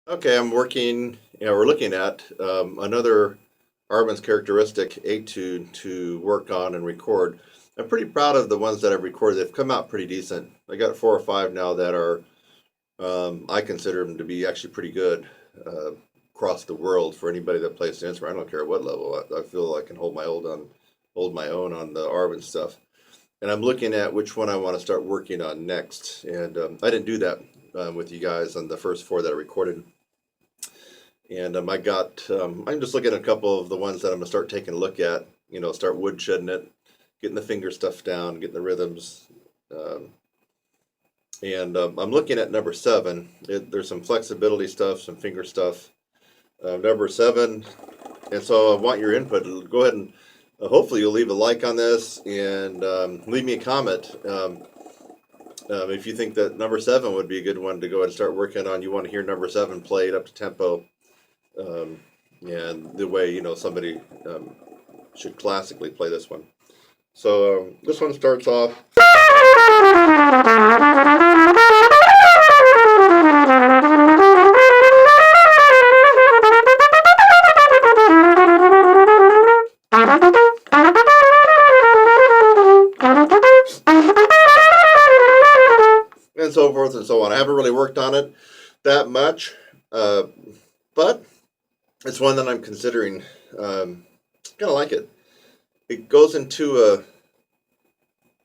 Okay, I'm working, we're looking at another Arban's characteristic etude to work on and record. I'm pretty proud of the ones that I've recorded. They've come out pretty decent. I got 4 or 5 now that are, I consider them to be actually pretty good across the world for anybody that plays the instrument. I don't care what level. I feel I can hold my own on the Arban stuff. And I'm looking at which one I want to start working on next. And I didn't do that with you guys on the first 4 that I recorded. And I'm just looking at a couple of the ones that I'm gonna start taking a look at. Start wood shedding it, getting the finger stuff down, getting the rhythms. Um, and I'm looking at number 7. There's some flexibility stuff, some finger stuff. Number 7, and so I want your input. Go ahead and hopefully you'll leave a like on this and leave me a comment. If you think that number 7 would be a good one to go ahead and start working on, you want to hear number 7 played up to tempo. And the way somebody should classically play this one. So this one starts off. And so forth and so on. I haven't really worked on it that much, but it's one that I'm considering. Kind of like it. It goes into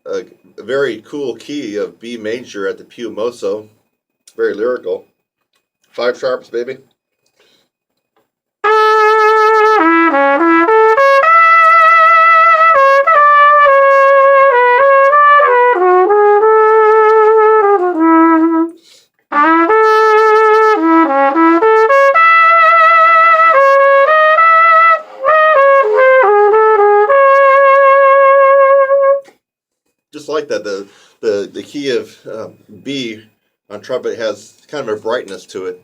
a very cool key of B major at the più mosso. Very lyrical. 5 sharps, baby. Just like that, the key of B on trumpet has kind of a brightness to it.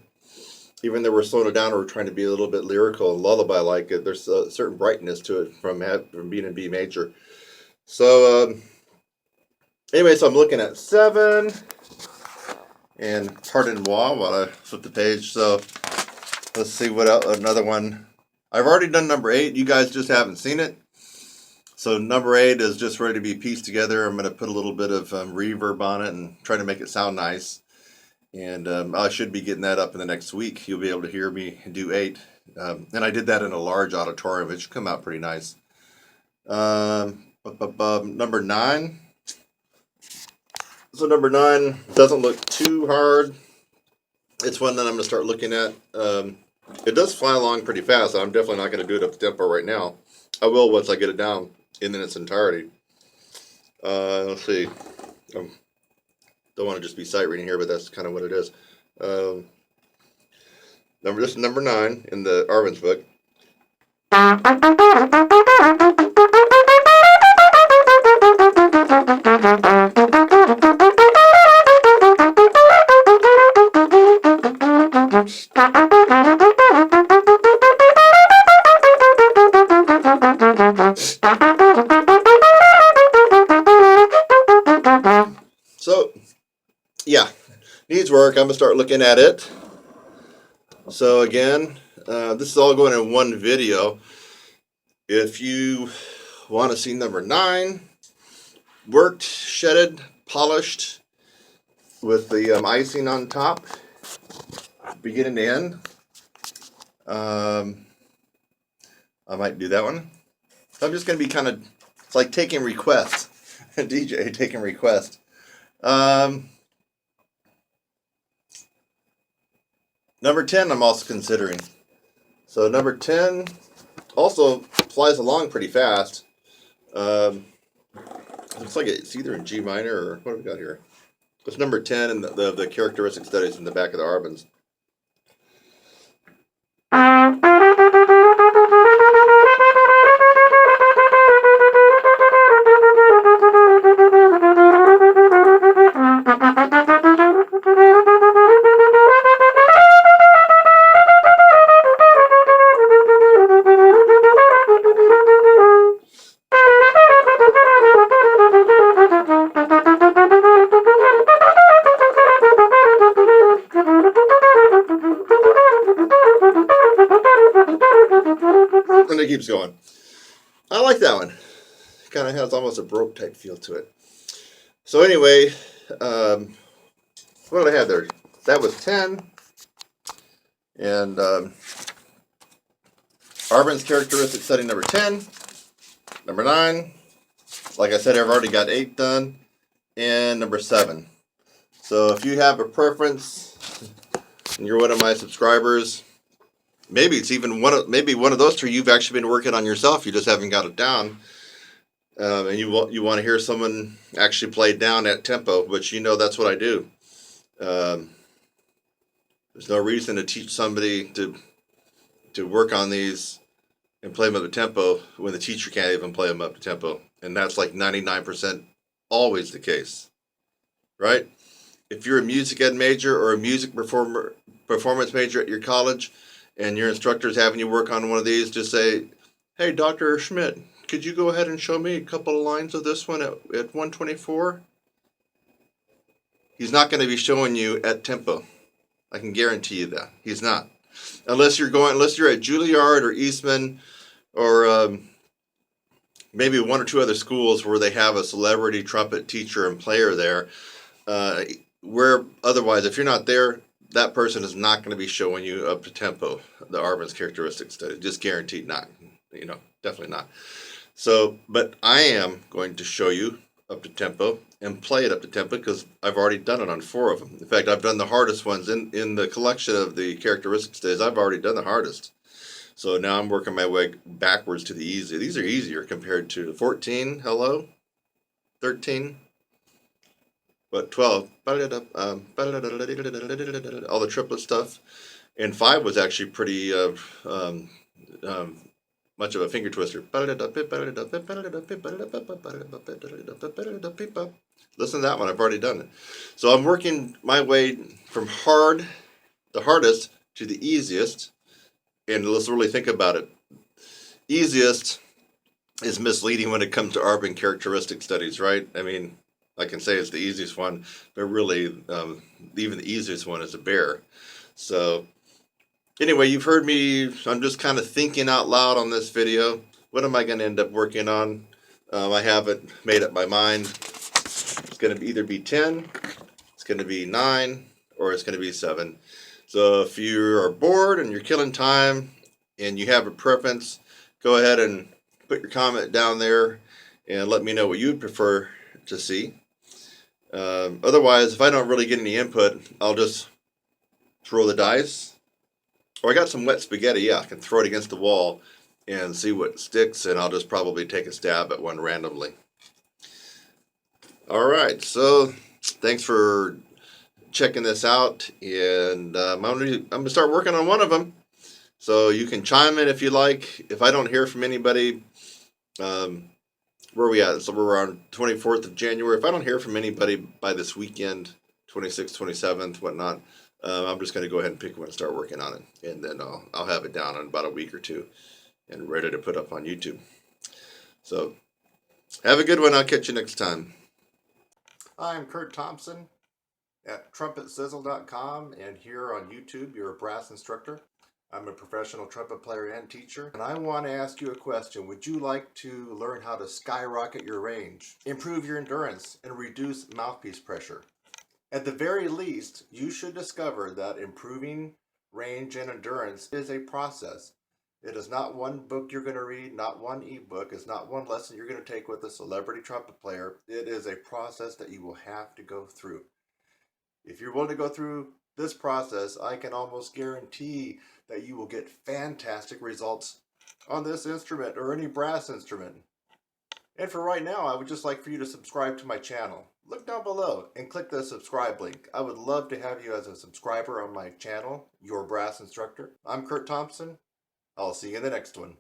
Even though we're slowing it down or we're trying to be a little bit lyrical and lullaby-like, there's a certain brightness to it from being in B major. So anyway, so I'm looking at 7, and pardon moi while I flip the page. So let's see what else, another one. I've already done number 8. You guys just haven't seen it. So number 8 is just ready to be pieced together. I'm going to put a little bit of reverb on it and try to make it sound nice. And I should be getting that up in the next week. You'll be able to hear me do 8. And I did that in a large auditorium. It should come out pretty nice. Number 9. So number 9 doesn't look too hard. It's one that I'm going to start looking at. It does fly along pretty fast. I'm definitely not going to do it up to tempo right now. I will once I get it down in its entirety. Let's see. Don't want to just be sight reading here, but that's kind of what it is. This is number 9 in the Arban's book. So, yeah, needs work. I'm going to start looking at it. So again, this is all going in one video. If you want to see number 9, worked, shedded, polished, with the icing on top, beginning to end, I might do that one. So I'm just going to be kind of, it's like taking requests, DJ taking requests. Number 10 I'm also considering. So number 10 also flies along pretty fast. Looks like it's either in G minor or what have we got here? It's number 10 in the characteristic studies in the back of the Arbans. it keeps going. I like that one. Kind of has almost a Baroque type feel to it. So anyway, what did I have there? That was 10. And Arban's characteristic study number 10. Number 9. Like I said, I've already got 8 done. And number 7. So if you have a preference and you're one of my subscribers, maybe it's even one of those 3 you've actually been working on yourself. You just haven't got it down. And you want to hear someone actually play down at tempo, which that's what I do. There's no reason to teach somebody to work on these and play them up to tempo when the teacher can't even play them up to tempo, and that's like 99% always the case, right? If you're a music ed major or a music performance major at your college, and your instructor's having you work on one of these, just say, "Hey, Dr. Schmidt, could you go ahead and show me a couple of lines of this one at 124? He's not going to be showing you at tempo. I can guarantee you that. He's not. Unless you're at Juilliard or Eastman or maybe 1 or 2 other schools where they have a celebrity trumpet teacher and player there. Where otherwise, if you're not there, that person is not going to be showing you up to tempo, the Arban's characteristic study. Just guaranteed not. Definitely not. So, but I am going to show you up to tempo and play it up to tempo because I've already done it on 4 of them. In fact, I've done the hardest ones in the collection of the characteristic studies. I've already done the hardest. So now I'm working my way backwards to the easy. These are easier compared to the 14, hello, 13, but 12, all the triplet stuff. And 5 was actually pretty much of a finger twister. Listen to that one. I've already done it. So I'm working my way from the hardest, to the easiest. And let's really think about it. Easiest is misleading when it comes to Arban characteristic studies, right? I mean, I can say it's the easiest one, but really, even the easiest one is a bear. So anyway, you've heard me. I'm just kind of thinking out loud on this video. What am I going to end up working on? I haven't made up my mind. It's going to either be 10, it's going to be 9, or it's going to be 7. So if you are bored and you're killing time and you have a preference, go ahead and put your comment down there and let me know what you'd prefer to see. Otherwise, if I don't really get any input, I'll just throw the dice. Or I got some wet spaghetti, yeah, I can throw it against the wall and see what sticks, and I'll just probably take a stab at one randomly. All right, so thanks for checking this out, and I'm gonna start working on one of them. So you can chime in if you like. If I don't hear from anybody, where are we at? So we're on 24th of January. If I don't hear from anybody by this weekend, 26th, 27th, whatnot, I'm just going to go ahead and pick one and start working on it. And then I'll have it down in about a week or 2 and ready to put up on YouTube. So have a good one. I'll catch you next time. I'm Kurt Thompson at TRUMPETSIZZLE.com, and here on YouTube, you're a brass instructor. I'm a professional trumpet player and teacher, and I want to ask you a question. Would you like to learn how to skyrocket your range, improve your endurance, and reduce mouthpiece pressure? At the very least, you should discover that improving range and endurance is a process. It is not one book you're going to read, not one ebook. It's not one lesson you're going to take with a celebrity trumpet player. It is a process that you will have to go through. If you're willing to go through this process, I can almost guarantee that you will get fantastic results on this instrument or any brass instrument. And for right now, I would just like for you to subscribe to my channel. Look down below and click the subscribe link. I would love to have you as a subscriber on my channel, Your Brass Instructor. I'm Kurt Thompson. I'll see you in the next one.